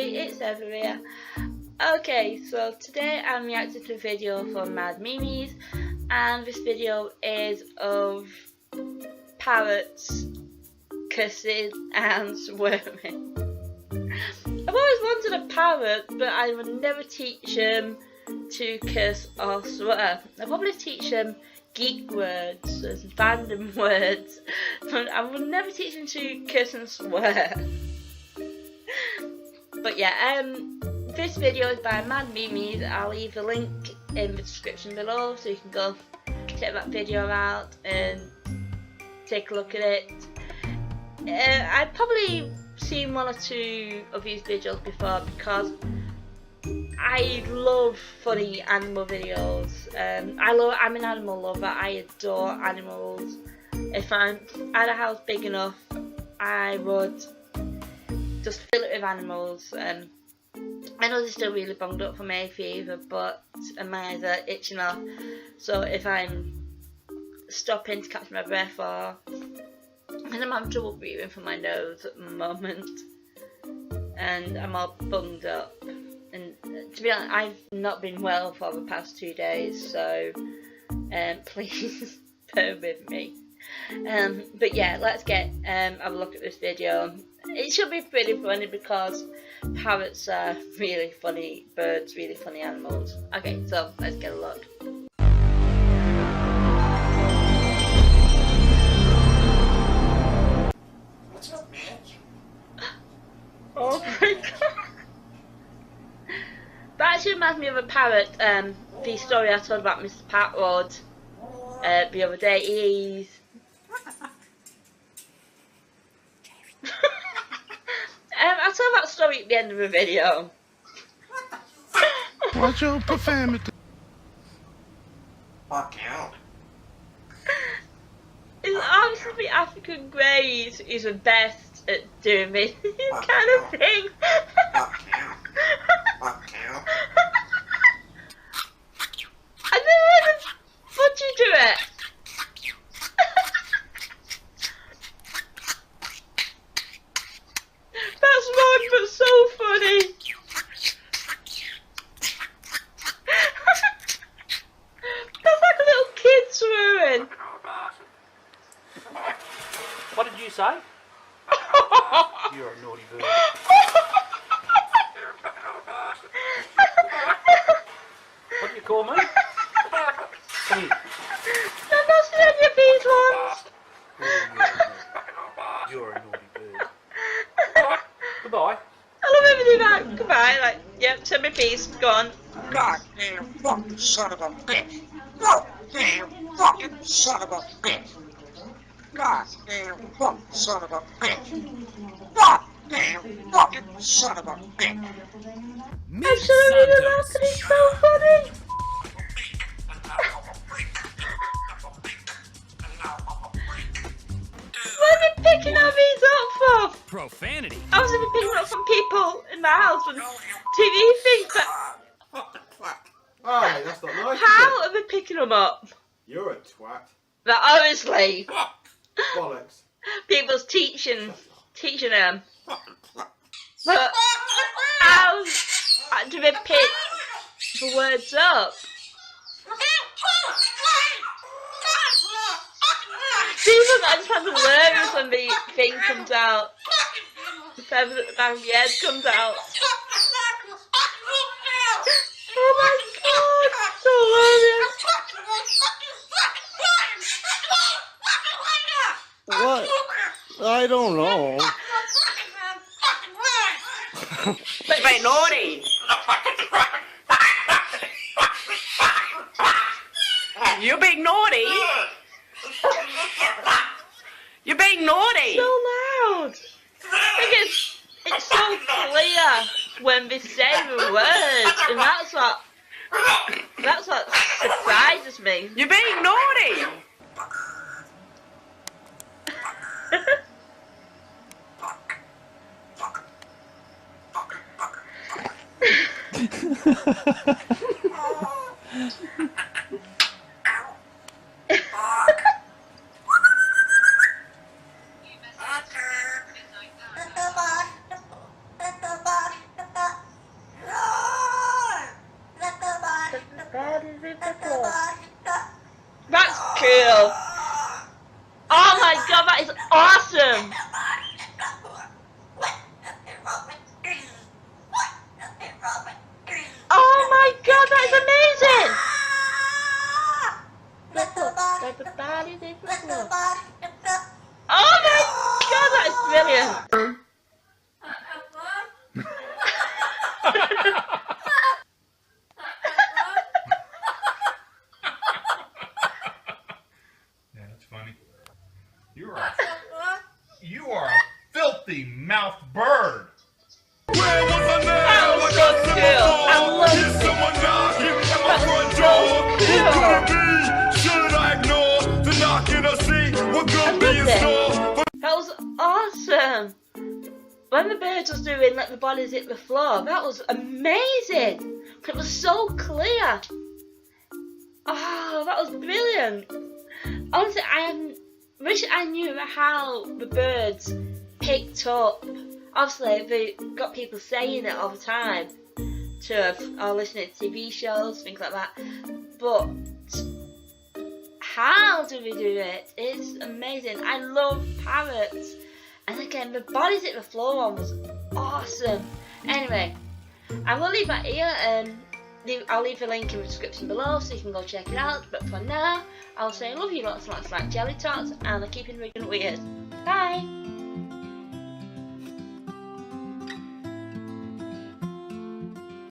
everybody, it's Eva here. Okay, so today I'm reacting to a video from Mad Mimi's, and this video is of parrots cussing and swearing. I've always wanted a parrot, but I would never teach him to cuss or swear. I'd probably teach him geek words and random words, but I would never teach him to cuss and swear. But yeah, this video is by Mad Mimi's. I'll leave a link in the description below so you can go check that video out and take a look at it. I've probably seen one or two of these videos before because I love funny animal videos. I'm an animal lover. I adore animals. If I had a house big enough, I would just fill it with animals. I know they're still really bunged up for hay fever, but my eyes are itching off. So if I'm stopping to catch my breath, or and I'm having trouble breathing from my nose at the moment, and I'm all bunged up. And to be honest, I've not been well for the past 2 days, so please bear with me. But yeah, let's have a look at this video. It should be pretty funny because parrots are really funny birds, really funny animals. Okay, so let's get a look. What's up, Mitch? Oh my god. That actually reminds me of a parrot, the story I told about Mr. Parrot the other day. I'll tell that story at the end of the video. Watch your profanity. Fuck out. It's obviously African Greys is the best at doing this kind of thing. Fuck out. Fuck out. I never heard of Budgie do it. That's wrong, but so funny. That's like a little kid swearing. What did you say? You're a naughty bird. What do you call me? Come here. I'm not seeing any of these ones. You're a naughty bird. Goodbye. I love everything that. Goodbye. Like, yep, send me peace. Go on. Goddamn fucking son of a bitch. Goddamn fucking son of a bitch. Goddamn fucking son of a bitch. Goddamn fucking son of a bitch. I'm so really laughing. It's so funny. What are they picking all these up for? Profanity. I was even picking up from people in my house from TV things, but Alright, that's not nice. how are they picking them up? You're a twat. But obviously, Bollocks. people's teaching them. But how do they pick the words up? People that just find hilarious when the thing comes out. The feather at the back of the head comes out. Oh my god, so hilarious. What? I don't know. You being naughty. You're being naughty. You're being naughty. So loud. I think it's so clear when they say the words, and that's what surprises me. You're being naughty. the bodies hit the floor. Oh my god, that is brilliant! Yeah, that's funny. You are a filthy mouthed bird. That was so cool. I love it. That was awesome. When the birds was doing Let the Bodies Hit the Floor, that was amazing. It was so clear. Oh, that was brilliant. Honestly, I wish I knew how the birds picked up. Obviously, they got people saying it all the time or listening to TV shows, things like that. But how do we do it? It's amazing. I love parrots. And again, the Bodies Hit the Floor one was awesome. Anyway, I'm going to leave that here and I'll leave a link in the description below so you can go check it out. But for now, I'll say I love you lots and lots like jelly tots and I keep it weird. Bye!